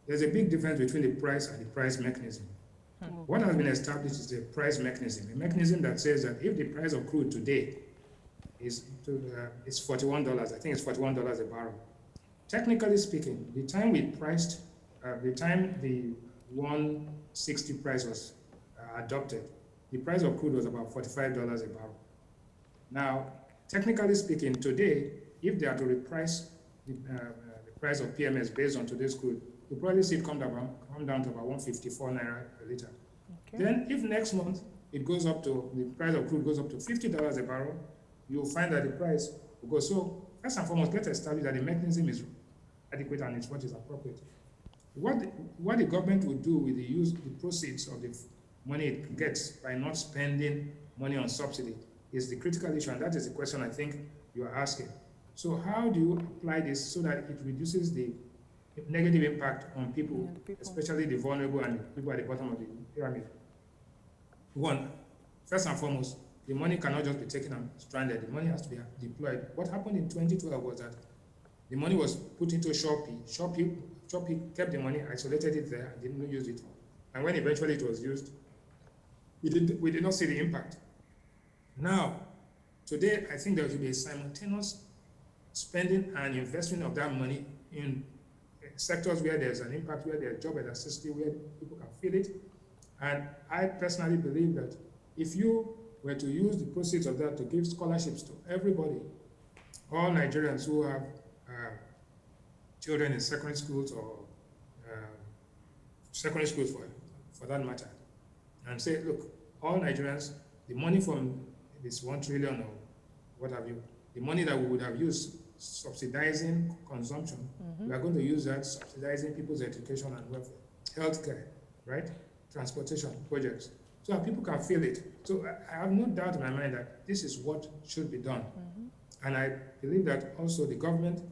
There's a big difference between the price and the price mechanism. What has been established is a price mechanism, a mechanism that says that if the price of crude today is $41, I think it's $41 a barrel. Technically speaking, the time we priced, the time the 160 price was adopted, the price of crude was about $45 a barrel. Now, technically speaking, today, if they are to reprice the price of PMS based on today's crude, you'll probably see it come down to about 154 naira per liter. Okay. Then, if next month it goes up to, the price of crude goes up to $50 a barrel, you'll find that the price will go. So, first and foremost, let's establish that the mechanism is adequate and it's what is appropriate. What the government will do with the proceeds of the money it gets by not spending money on subsidy is the critical issue, and that is the question I think you are asking. So how do you apply this so that it reduces the negative impact on people, especially the vulnerable and the people at the bottom of the pyramid? One, first and foremost, the money cannot just be taken and stranded. The money has to be deployed. What happened in 2012 was that the money was put into Shopee. Shopee kept the money, isolated it there, and didn't use it. And when eventually it was used, we did not see the impact. Now, today, I think there should be a simultaneous spending and investment of that money in sectors where there's an impact, where there's job elasticity, where people can feel it. And I personally believe that if you were to use the proceeds of that to give scholarships to everybody, all Nigerians who have children in secondary schools or secondary schools for that matter, and say, look, all Nigerians, the money from this 1 trillion or what have you, the money that we would have used subsidizing consumption, we are going to use that subsidizing people's education and welfare, healthcare, right? Transportation projects, so that people can feel it. So I have no doubt in my mind that this is what should be done. And I believe that also the government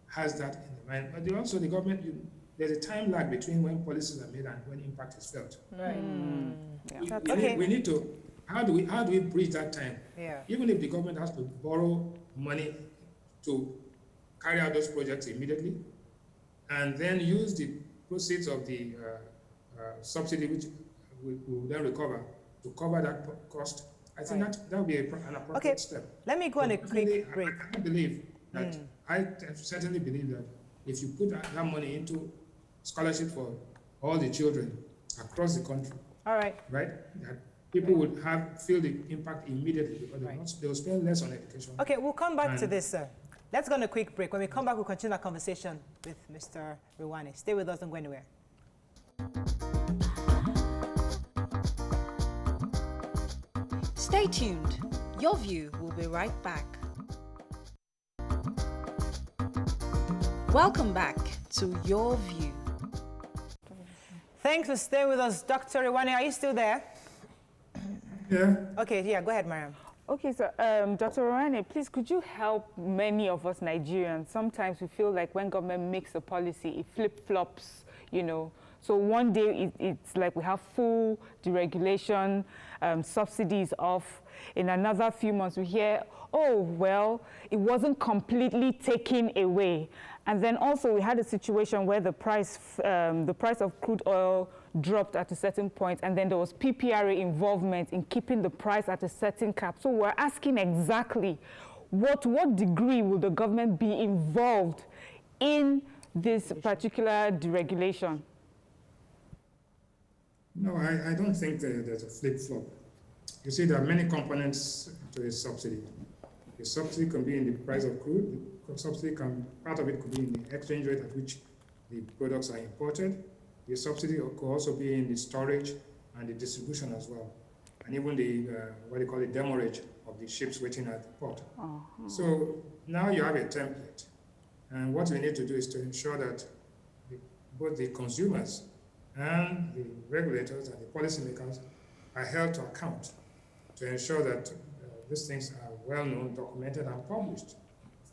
has that in mind. But also the government, there's a time lag between when policies are made and when impact is felt. Right. We need to, how do we bridge that time? Yeah. Even if the government has to borrow money to carry out those projects immediately, and then use the proceeds of the subsidy, which we will then recover, to cover that cost, I think that would be an appropriate step. Let me go on a quick break. I believe that, I certainly believe that if you put that money into scholarship for all the children across the country, all right, that people would feel the impact immediately because they'll spend less on education. Okay, we'll come back to this, sir. Let's go on a quick break. When we come back, we'll continue our conversation with Mr. Rewane. Stay with us, don't go anywhere. Stay tuned. Your View will be right back. Welcome back to Your View. Thanks for staying with us, Dr. Rewane. Are you still there? Yeah. Okay, yeah, go ahead, Mariam. Okay, so Dr. Rewane, please, could you help many of us Nigerians? Sometimes we feel like when government makes a policy, it flip-flops, you know. So one day it's like we have full deregulation, subsidies off. In another few months we hear, oh, well, it wasn't completely taken away. And then also we had a situation where the price of crude oil dropped at a certain point, and then there was PPRA involvement in keeping the price at a certain cap. So we're asking exactly what degree will the government be involved in this particular deregulation? No, I don't think there's a flip-flop. You see, there are many components to a subsidy. The subsidy can be in the price of crude. The subsidy part of it could be in the exchange rate at which the products are imported. The subsidy could also be in the storage and the distribution as well, and even the what they call it, demurrage of the ships waiting at the port. So now you have a template, and what we need to do is to ensure that both the consumers and the regulators and the policymakers are held to account to ensure that these things are well known, documented, and published.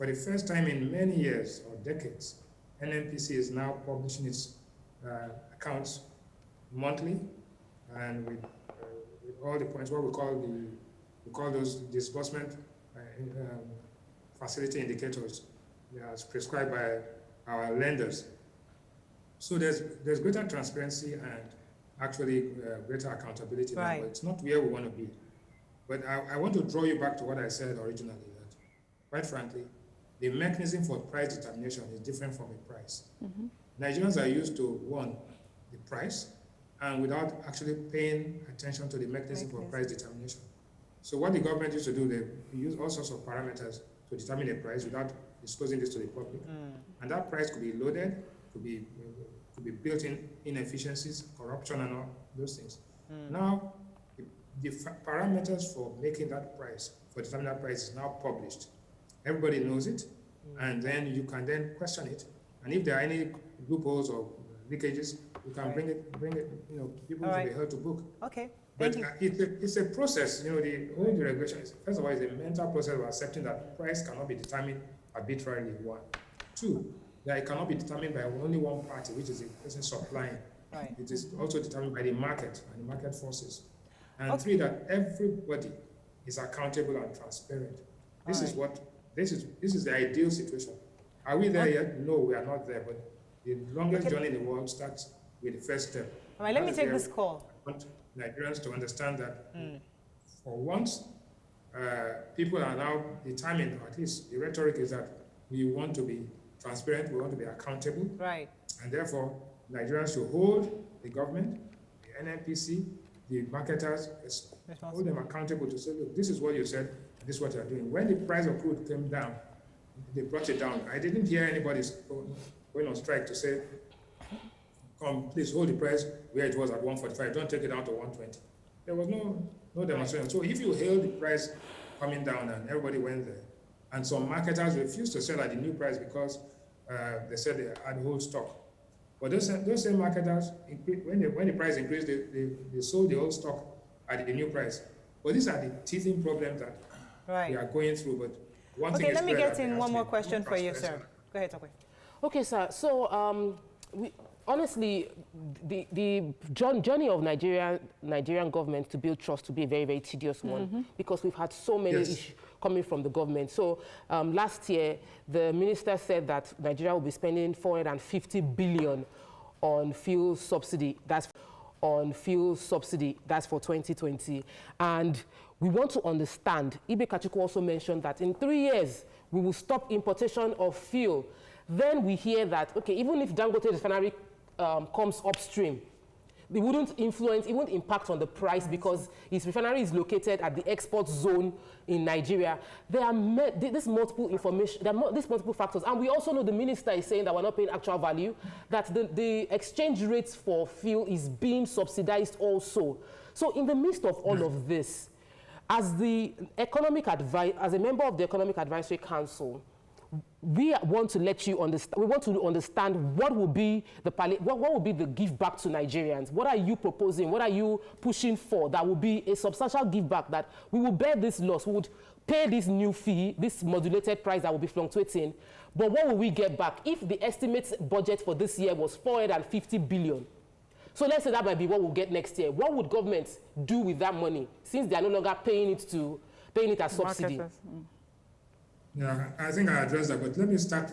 For the first time in many years or decades, NNPC is now publishing its accounts monthly, and with all the points, what we call those disbursement facility indicators as prescribed by our lenders. So there's greater transparency and actually greater accountability now, but it's not where we want to be. But I want to draw you back to what I said originally, that quite frankly, the mechanism for price determination is different from a price. Mm-hmm. Nigerians are used to, one, the price, and without actually paying attention to the mechanism for price determination. So what the government used to do, they use all sorts of parameters to determine a price without disclosing this to the public. And that price could be loaded, could be built-in inefficiencies, corruption, and all those things. Now, the parameters for making that price, for determining that price, is now published. Everybody knows it, and then you can then question it. And if there are any loopholes or leakages, you can bring it. People will be held to book. Okay. But it's a process. The whole deregulation is, first of all, is a mental process of accepting that price cannot be determined arbitrarily. One, two, that it cannot be determined by only one party, which is the person supplying. Right. It is also determined by the market and the market forces. And three, that everybody is accountable and transparent. This is the ideal situation. Are we there yet? No, we are not there. But the longest journey in the world starts with the first step. All right, let me take this call. I want Nigerians to understand that for once, people are now determined, or at least the rhetoric is that we want to be transparent, we want to be accountable. Right. And therefore, Nigerians should hold the government, the NNPC, the marketers, hold them accountable to say, look, this is what you said, this is what you're doing. When the price of crude came down, they brought it down. I didn't hear anybody going on strike to say, come, please hold the price where it was at 145, don't take it down to 120. There was no demonstration. So if you held the price coming down and everybody went there, and some marketers refused to sell at the new price because they said they had whole stock. But those same marketers, when the price increased, they sold the old stock at the new price. But these are the teething problems that we are going through. But one thing is let me get in one more question for you, sir. Go ahead, Tokwe. Okay, sir. So honestly, the journey of Nigerian government to build trust to be a very, very tedious one, because we've had so many issues coming from the government. So last year, the minister said that Nigeria will be spending 450 billion on fuel subsidy. That's for 2020. And we want to understand, Ibe Kachuku also mentioned that in 3 years, we will stop importation of fuel. Then we hear that, okay, even if Dangote refinery comes upstream, it wouldn't impact on the price because its refinery is located at the export zone in Nigeria. There are these multiple factors. And we also know the minister is saying that we're not paying actual value, that the exchange rates for fuel is being subsidized also. So in the midst of all of this, as a member of the Economic Advisory Council, we want to let you understand. We want to understand what will be the give back to Nigerians. What are you proposing? What are you pushing for that will be a substantial give back, that we will bear this loss, we would pay this new fee, this modulated price that will be fluctuating. But what will we get back if the estimated budget for this year was 450 billion? So let's say that might be what we'll get next year. What would governments do with that money since they are no longer paying it as subsidy? Yeah, I think I addressed that, but let me start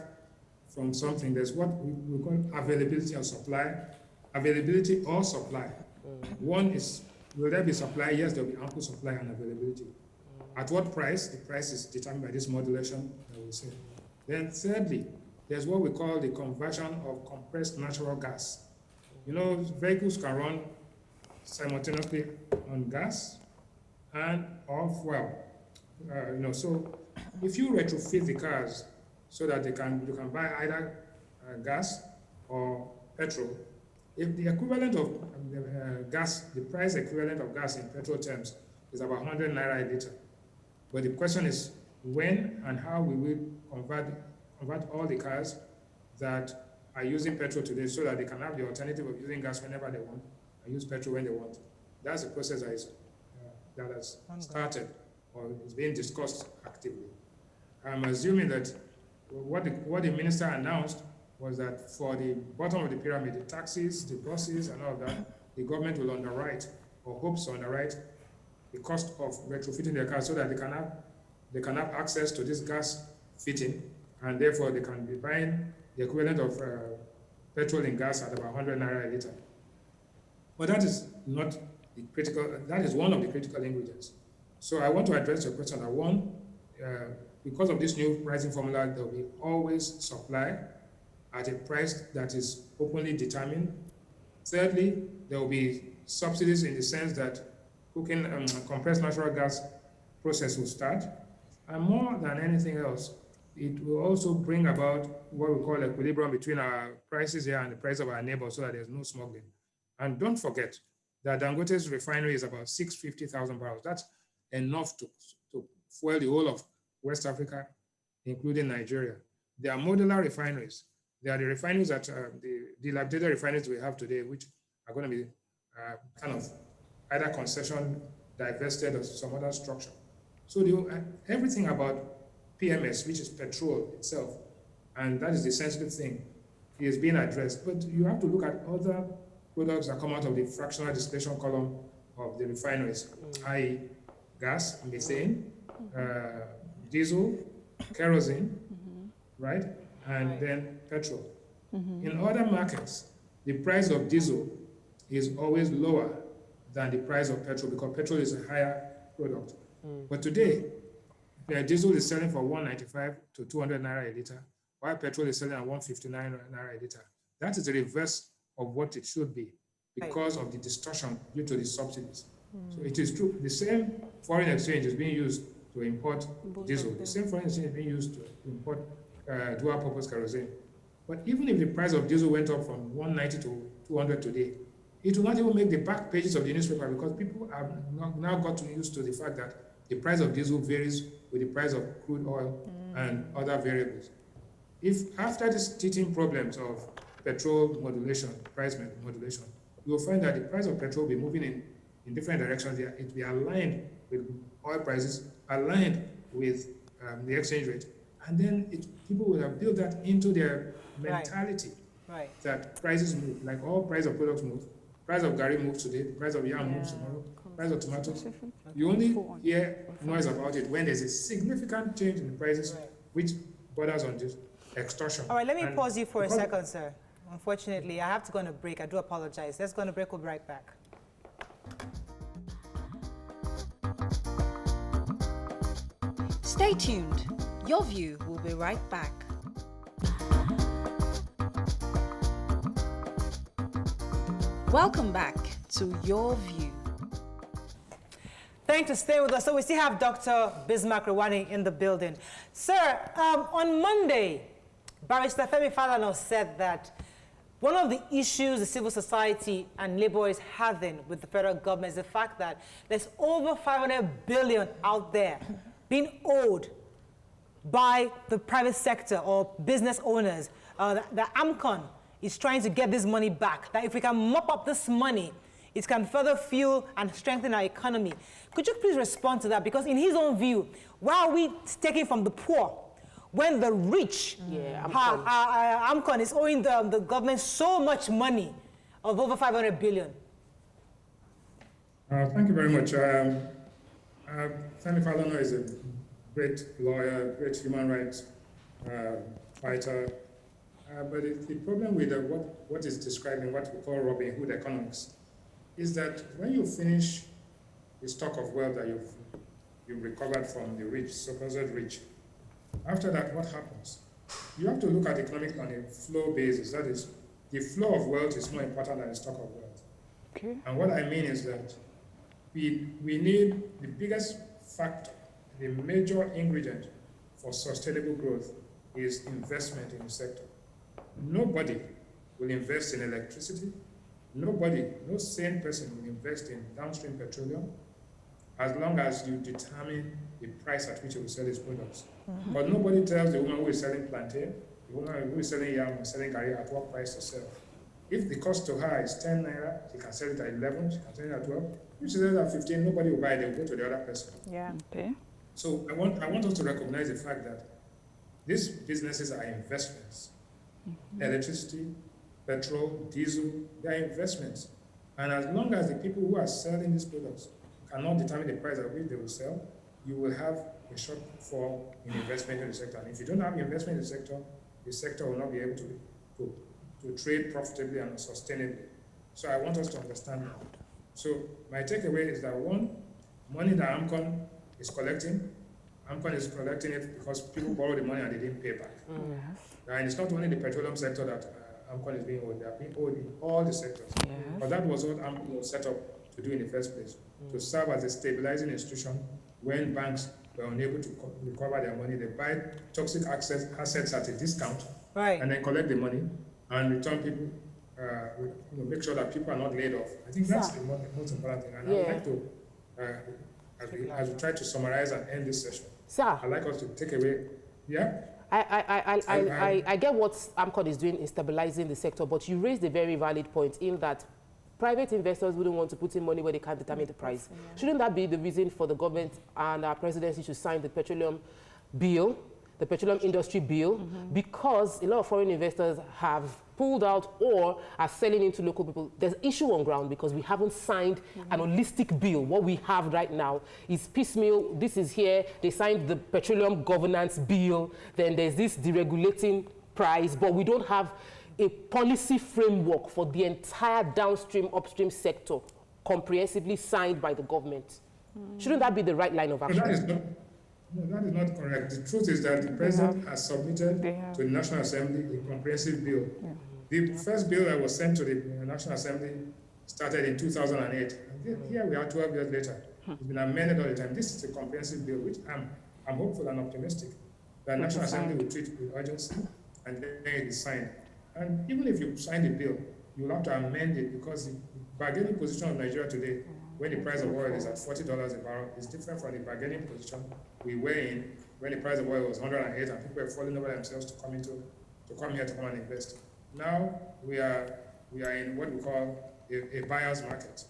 from something. There's what we call availability or supply. Availability or supply. One is, will there be supply? Yes, there will be ample supply and availability. At what price? The price is determined by this modulation that we say. Then thirdly, there's what we call the conversion of compressed natural gas. Vehicles can run simultaneously on gas and or fuel. So if you retrofit the cars so that you can buy either gas or petrol, if the equivalent of gas, the price equivalent of gas in petrol terms is about 100 naira a liter. But the question is when and how we will convert all the cars that are using petrol today so that they can have the alternative of using gas whenever they want and use petrol when they want. That's the process that has started or is being discussed actively. I'm assuming that what the minister announced was that for the bottom of the pyramid, the taxis, the buses, and all of that, the government will underwrite, or hopes to underwrite, the cost of retrofitting their cars so that they can have access to this gas fitting, and therefore they can be buying the equivalent of petrol and gas at about 100 naira a liter. But that is not the critical, that is one of the critical ingredients. So I want to address your question that one, because of this new pricing formula, there will be always supply at a price that is openly determined. Thirdly, there will be subsidies in the sense that cooking compressed natural gas process will start. And more than anything else, it will also bring about what we call equilibrium between our prices here and the price of our neighbors so that there's no smuggling. And don't forget that Dangote's refinery is about 650,000 barrels. That's enough to fuel the whole of West Africa, including Nigeria. They are modular refineries. They are the refineries that, the dilapidated refineries we have today, which are going to be kind of either concession, divested, or some other structure. So everything about PMS, which is petrol itself, and that is the sensitive thing, is being addressed. But you have to look at other products that come out of the fractional distillation column of the refineries, i.e. gas, methane, diesel, kerosene, right? And then petrol. In other markets, the price of diesel is always lower than the price of petrol because petrol is a higher product. But today, diesel is selling for 195 to 200 naira a liter, while petrol is selling at 159 naira a liter. That is the reverse of what it should be because of the distortion due to the subsidies. So it is true, the same foreign exchange is being used to import diesel. The same foreign exchange is being used to import dual-purpose kerosene. But even if the price of diesel went up from 190 to 200 today, it will not even make the back pages of the newspaper because people have now gotten used to the fact that the price of diesel varies with the price of crude oil and other variables. If after these teething problems of petrol modulation, price modulation, you will find that the price of petrol will be moving in different directions. It will be aligned with oil prices, aligned with the exchange rate. And then people will have built that into their mentality that prices move, like all price of products move. Price of garri moves today, price of yam moves tomorrow, price of tomatoes. You only hear noise about it when there's a significant change in the prices, which borders on this extortion. All right, let me pause you for a second, sir. Unfortunately, I have to go on a break. I do apologize. Let's go on a break. We'll be right back. Stay tuned. Your View will be right back. Welcome back to Your View. Thanks for staying with us. So we still have Dr. Bismarck Rewane in the building. Sir, on Monday, Barrister Femi Falana said that one of the issues the civil society and labor is having with the federal government is the fact that there's over 500 billion out there being owed by the private sector or business owners. The AMCON is trying to get this money back. That if we can mop up this money, it can further fuel and strengthen our economy. Could you please respond to that? Because in his own view, why are we taking from the poor when the rich, AMCON is owing the government so much money of over 500 billion? Thank you very much. Femi Falana is a great lawyer, great human rights fighter. But the problem with what is describing what we call Robin Hood economics is that when you finish the stock of wealth that you've recovered from the rich, supposed rich, after that, what happens? You have to look at economics on a flow basis. That is, the flow of wealth is more important than the stock of wealth. Okay. And what I mean is that we need the biggest factor, the major ingredient for sustainable growth is investment in the sector. Nobody will invest in electricity. Nobody, no sane person will invest in downstream petroleum as long as you determine the price at which you will sell his products. But nobody tells the woman who is selling plantain, the woman who is selling yam or selling garri at what price to sell. If the cost to her is 10 naira, she can sell it at 11, she can sell it at 12. If she sells it at 15, nobody will buy it, they will go to the other person. Yeah. Okay. So I want us to recognize the fact that These businesses are investments. Electricity, petrol, diesel, they are investments. And as long as the people who are selling these products cannot determine the price at which they will sell, you will have a shortfall in investment in the sector. And if you don't have investment in the sector will not be able to trade profitably and sustainably. So I want us to understand that. So my takeaway is that one, money that AMCON is collecting it because people borrow the money and they didn't pay back. And it's not only the petroleum sector that AMCON is being owed, they are being owed in all the sectors. But that was what AMCON was set up to do in the first place, to serve as a stabilizing institution when banks were unable to recover their money. They buy toxic assets at a discount, and then collect the money and return people, make sure that people are not laid off. I think that's the most important thing. And I would like to, as we try to summarize and end this session, I'd like us to take away, I get what AMCON is doing in stabilizing the sector, but you raised a very valid point in that private investors wouldn't want to put in money where they can't determine the price. Shouldn't that be the reason for the government and our presidency to sign the petroleum bill, the petroleum industry bill, because a lot of foreign investors have pulled out or are selling into local people? There's issue on ground because we haven't signed an holistic bill. What we have right now is piecemeal. This is here. They signed the petroleum governance bill. Then there's this deregulating price, but we don't have a policy framework for the entire downstream, upstream sector comprehensively signed by the government. Shouldn't that be the right line of action? That is not correct. The truth is that the president has submitted to the National Assembly a comprehensive bill. The first bill that was sent to the National Assembly started in 2008. And here we are 12 years later. It's been amended all the time. This is a comprehensive bill, which I'm hopeful and optimistic that the National Assembly will treat with urgency and then it is signed. And even if you sign the bill, you'll have to amend it because the bargaining position of Nigeria today, when the price of oil is at $40 a barrel, is different from the bargaining position we were in when the price of oil was 108 and people were falling over themselves to come here to come and invest. Now we are in what we call a buyer's market.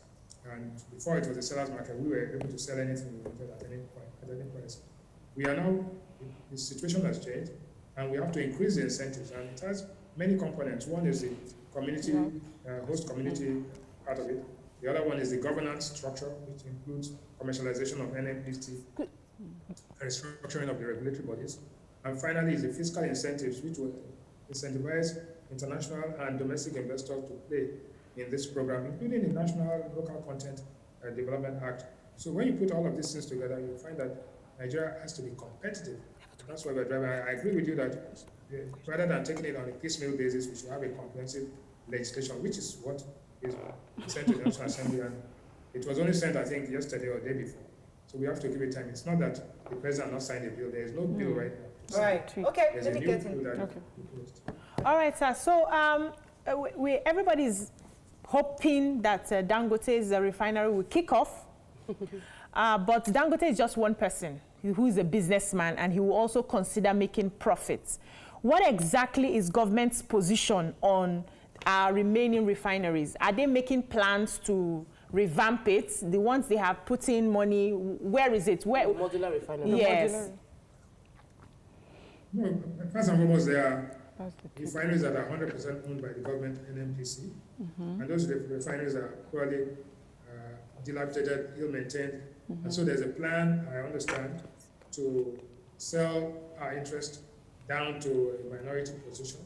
And before it was a seller's market, we were able to sell anything we wanted at any point, at any price. We are now, the situation has changed, and we have to increase the incentives. And it has many components. One is the community, host community part of it. The other one is the governance structure, which includes commercialization of NMPT, restructuring of the regulatory bodies. And finally is the fiscal incentives, which will incentivize international and domestic investors to play in this program, including the National Local Content Development Act. So when you put all of these things together, you find that Nigeria has to be competitive. That's why we're driving. I agree with you that rather than taking it on a piecemeal basis, we should have a comprehensive legislation, which is what is sent to the National Assembly. And it was only sent, I think, yesterday or the day before. So we have to give it time. It's not that the president not signed a bill. There is no bill right now. Right. Okay. There's Let a me new get bill in. that All right, sir. So everybody's hoping that Dangote's refinery will kick off. But Dangote is just one person who is a businessman, and he will also consider making profits. What exactly is government's position on our remaining refineries? Are they making plans to revamp it? The ones they have put in money, where is it? Where? The modular refinery. Yes. No, first and foremost, there are refineries that are 100% owned by the government, NMPC, and those refineries are poorly dilapidated, ill-maintained, and so there's a plan, I understand, to sell our interest down to a minority position,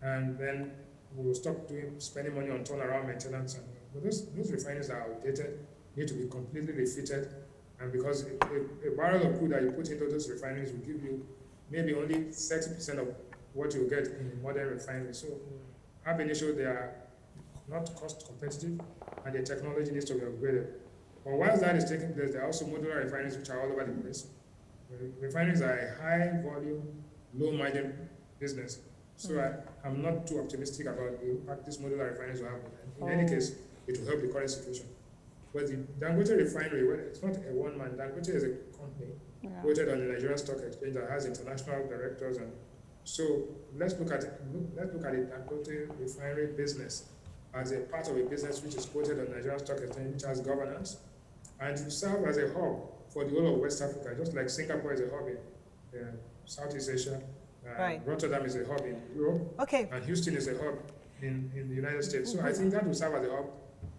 and then we will stop spending money on turnaround maintenance. But those refineries are outdated, need to be completely refitted, and because a barrel of crude that you put into those refineries will give you maybe only 30% of what you get in a modern refinery. So, ab initio, they are not cost competitive, and the technology needs to be upgraded. But whilst that is taking place, there are also modular refineries which are all over the place. Refineries are a high volume, low margin business. So I'm not too optimistic about the impact this modular refineries will have. In any case, it will help the current situation. But the Dangote refinery, well, it's not a one-man. Dangote is a company quoted on the Nigerian Stock Exchange that has international directors, and so let's look at the Dangote refinery business as a part of a business which is quoted on the Nigerian Stock Exchange, which has governance, and to serve as a hub for the whole of West Africa, just like Singapore is a hub in Southeast Asia, Right. Rotterdam is a hub in Europe. Okay. And Houston is a hub in the United States. So I think that will serve as a hub.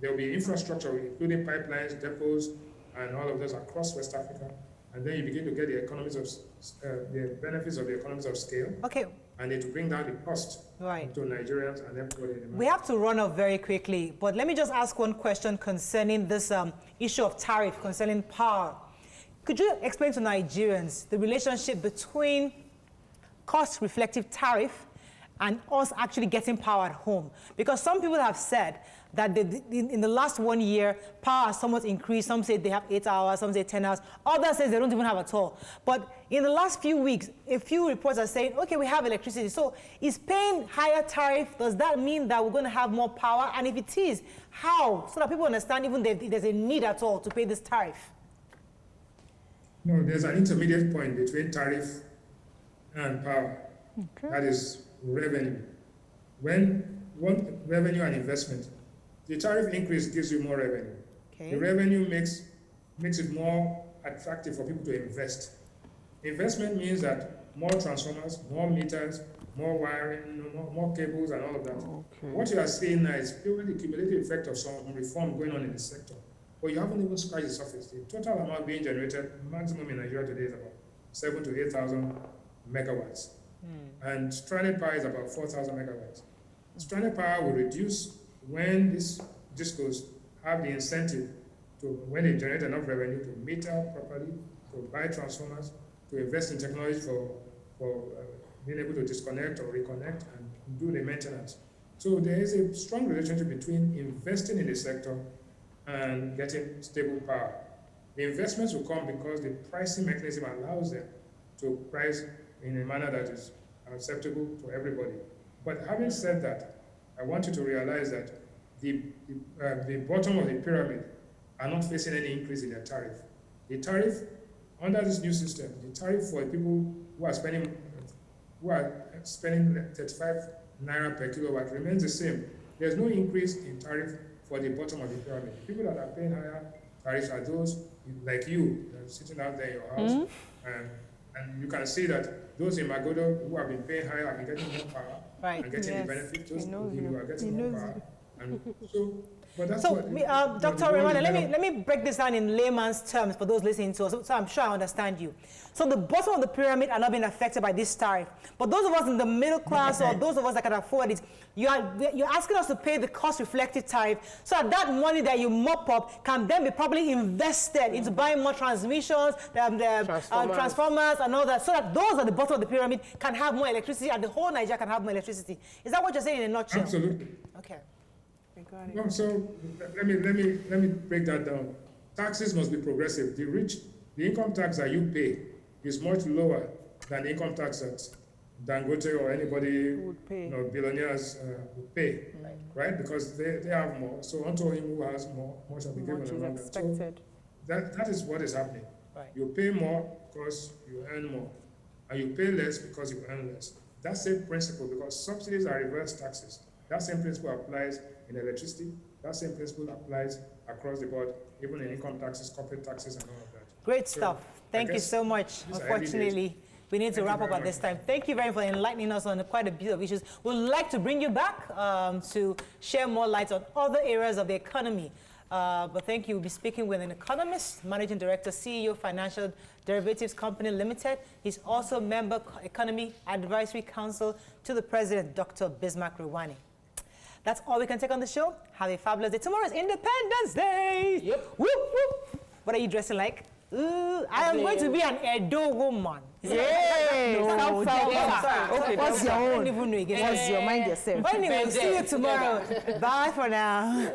There will be infrastructure, including pipelines, depots, and all of those across West Africa. And then you begin to get the economies of the benefits of the economies of scale. Okay. And it will bring down the cost to Nigerians and everybody in the market. We have to run off very quickly, but let me just ask one question concerning this issue of tariff, concerning power. Could you explain to Nigerians the relationship between cost-reflective tariff and us actually getting power at home? Because some people have said that in the last 1 year, power has somewhat increased. Some say they have 8 hours, some say 10 hours. Others say they don't even have at all. But in the last few weeks, a few reports are saying, okay, we have electricity. So is paying higher tariff, does that mean that we're going to have more power? And if it is, how? So that people understand even if there's a need at all to pay this tariff. No, there's an intermediate point between tariff and power. Okay. That is revenue. When one revenue and investment, the tariff increase gives you more revenue. Okay. The revenue makes it more attractive for people to invest. Investment means that more transformers, more meters, more wiring, more cables, and all of that. Okay. What you are seeing now is purely the cumulative effect of some reform going on in the sector. But you haven't even scratched the surface. The total amount being generated, maximum in Nigeria today, is about 7,000 to 8,000 megawatts. And stranded power is about 4,000 megawatts. Stranded power will reduce when these discos have the incentive to, when they generate enough revenue, to meter properly, to buy transformers, to invest in technology for being able to disconnect or reconnect and do the maintenance. So there is a strong relationship between investing in the sector and getting stable power. The investments will come because the pricing mechanism allows them to price in a manner that is acceptable to everybody. But having said that, I want you to realize that the bottom of the pyramid are not facing any increase in their tariff. The tariff, under this new system, the tariff for people who are spending 35 naira per kilowatt remains the same. There's no increase in tariff for the bottom of the pyramid. The people that are paying higher tariffs are those like you, that are sitting out there in your house. And you can see that those in Magodo who have been paying higher have been getting more power and getting the benefit. Those who are getting more power. And so, but that's what Dr. Rewane, let me break this down in layman's terms for those listening to us, so I'm sure I understand you. So the bottom of the pyramid are not being affected by this tariff, but those of us in the middle class or those of us that can afford it, you're asking us to pay the cost-reflective tariff so that money that you mop up can then be properly invested into buying more transmissions, transformers and all that, so that those at the bottom of the pyramid can have more electricity and the whole Nigeria can have more electricity. Is that what you're saying in a nutshell? Absolutely. Okay. No, so let me break that down. Taxes must be progressive. The income tax that you pay is much lower than the income tax that Dangote or anybody, billionaires would pay, right? Because they have more. So unto him who has more shall be given around that. So that is what is happening. Right. You pay more because you earn more, and you pay less because you earn less. That same principle, because subsidies are reverse taxes. That same principle applies in electricity. That same principle applies across the board, even in income taxes, corporate taxes, and all of that. Great stuff. Thank you so much. Unfortunately, we need to wrap up at this time. Thank you very much for enlightening us on quite a bit of issues. We'd like to bring you back to share more light on other areas of the economy. But thank you. We'll be speaking with an economist, Managing Director, CEO, Financial Derivatives Company Limited. He's also member Economy Advisory Council to the President, Dr. Bismarck Rewane. That's all we can take on the show. Have a fabulous day. Tomorrow is Independence Day. Yep. Whoop, whoop. What are you dressing like? Ooh, I am going to be an Edo woman. Okay, what's your own? I don't even know again. What's your mind yourself? Anyway, see you tomorrow. Bye for now.